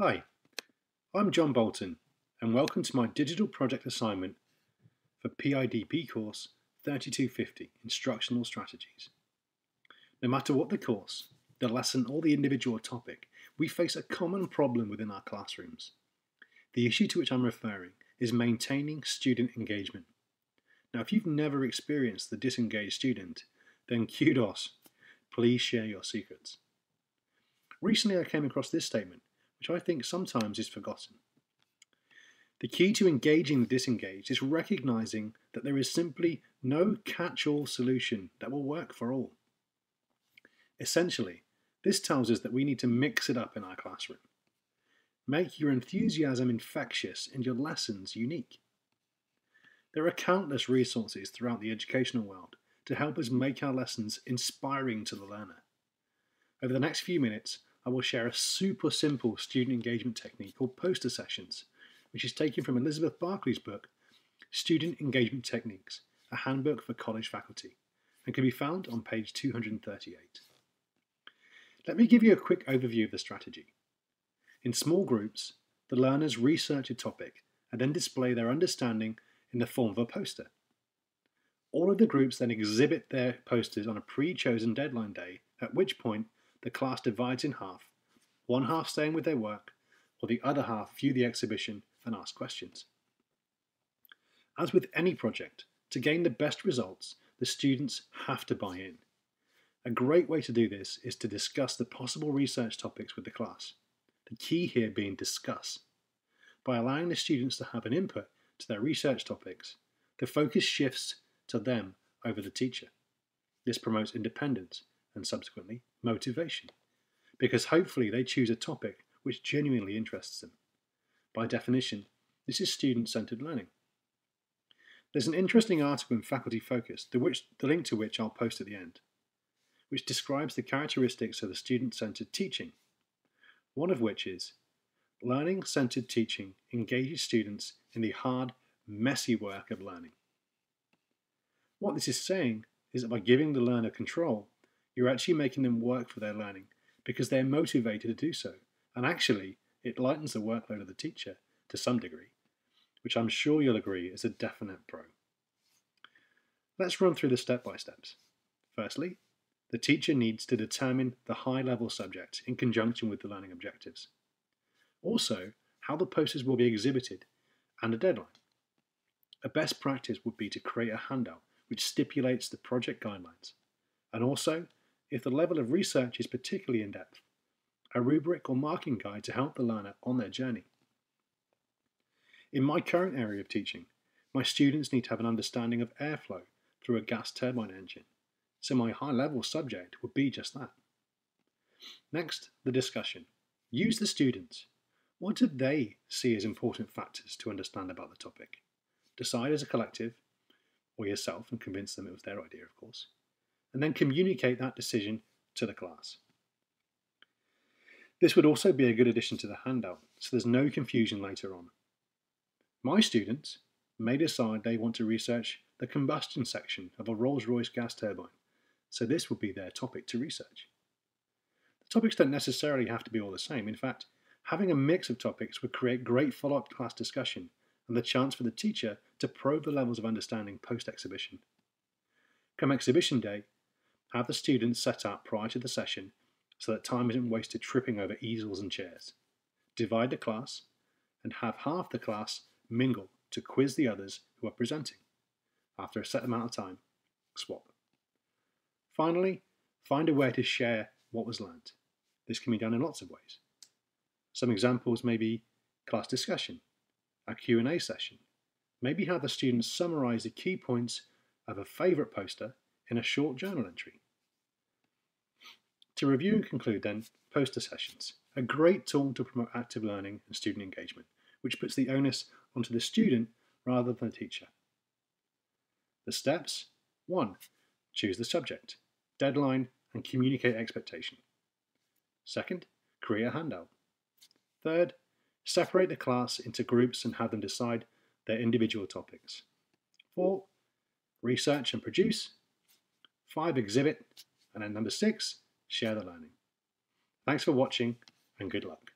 Hi, I'm John Bolton and welcome to my digital project assignment for PIDP course 3250 Instructional Strategies. No matter what the course, the lesson or the individual topic, we face a common problem within our classrooms. The issue to which I'm referring is maintaining student engagement. Now if you've never experienced the disengaged student, then kudos, please share your secrets. Recently I came across this statement, which I think sometimes is forgotten. The key to engaging the disengaged is recognizing that there is simply no catch-all solution that will work for all. Essentially, this tells us that we need to mix it up in our classroom. Make your enthusiasm infectious and your lessons unique. There are countless resources throughout the educational world to help us make our lessons inspiring to the learner. Over the next few minutes, I will share a super simple student engagement technique called poster sessions, which is taken from Elizabeth Barclay's book, Student Engagement Techniques, a handbook for college faculty, and can be found on page 238. Let me give you a quick overview of the strategy. In small groups, the learners research a topic and then display their understanding in the form of a poster. All of the groups then exhibit their posters on a pre-chosen deadline day, at which point the class divides in half, one half staying with their work, while the other half view the exhibition and ask questions. As with any project, to gain the best results, the students have to buy in. A great way to do this is to discuss the possible research topics with the class. The key here being discuss. By allowing the students to have an input to their research topics, the focus shifts to them over the teacher. This promotes independence and subsequently motivation, because hopefully they choose a topic which genuinely interests them. By definition, this is student-centered learning. There's an interesting article in Faculty Focus, the link to which I'll post at the end, which describes the characteristics of the student-centered teaching, one of which is learning-centered teaching engages students in the hard, messy work of learning. What this is saying is that by giving the learner control, you're actually making them work for their learning because they're motivated to do so. And actually, it lightens the workload of the teacher to some degree, which I'm sure you'll agree is a definite pro. Let's run through the step-by-steps. Firstly, the teacher needs to determine the high-level subject in conjunction with the learning objectives. Also, how the posters will be exhibited and a deadline. A best practice would be to create a handout which stipulates the project guidelines, and also, if the level of research is particularly in-depth, a rubric or marking guide to help the learner on their journey. In my current area of teaching, my students need to have an understanding of airflow through a gas turbine engine, so my high-level subject would be just that. Next, the discussion. Use the students. What do they see as important factors to understand about the topic? Decide as a collective, or yourself, and convince them it was their idea, of course, and then communicate that decision to the class. This would also be a good addition to the handout, so there's no confusion later on. My students may decide they want to research the combustion section of a Rolls-Royce gas turbine, so this would be their topic to research. The topics don't necessarily have to be all the same. In fact, having a mix of topics would create great follow-up class discussion and the chance for the teacher to probe the levels of understanding post-exhibition. Come exhibition day, have the students set up prior to the session so that time isn't wasted tripping over easels and chairs. Divide the class and have half the class mingle to quiz the others who are presenting. After a set amount of time, swap. Finally, find a way to share what was learnt. This can be done in lots of ways. Some examples may be class discussion, a Q&A session, maybe have the students summarise the key points of a favourite poster in a short journal entry. To review and conclude then, poster sessions, a great tool to promote active learning and student engagement, which puts the onus onto the student rather than the teacher. The steps: 1. Choose the subject, deadline, and communicate expectation. 2nd, create a handout. 3rd, separate the class into groups and have them decide their individual topics. 4, research and produce. 5, exhibit. And then number 6, share the learning. Thanks for watching and good luck.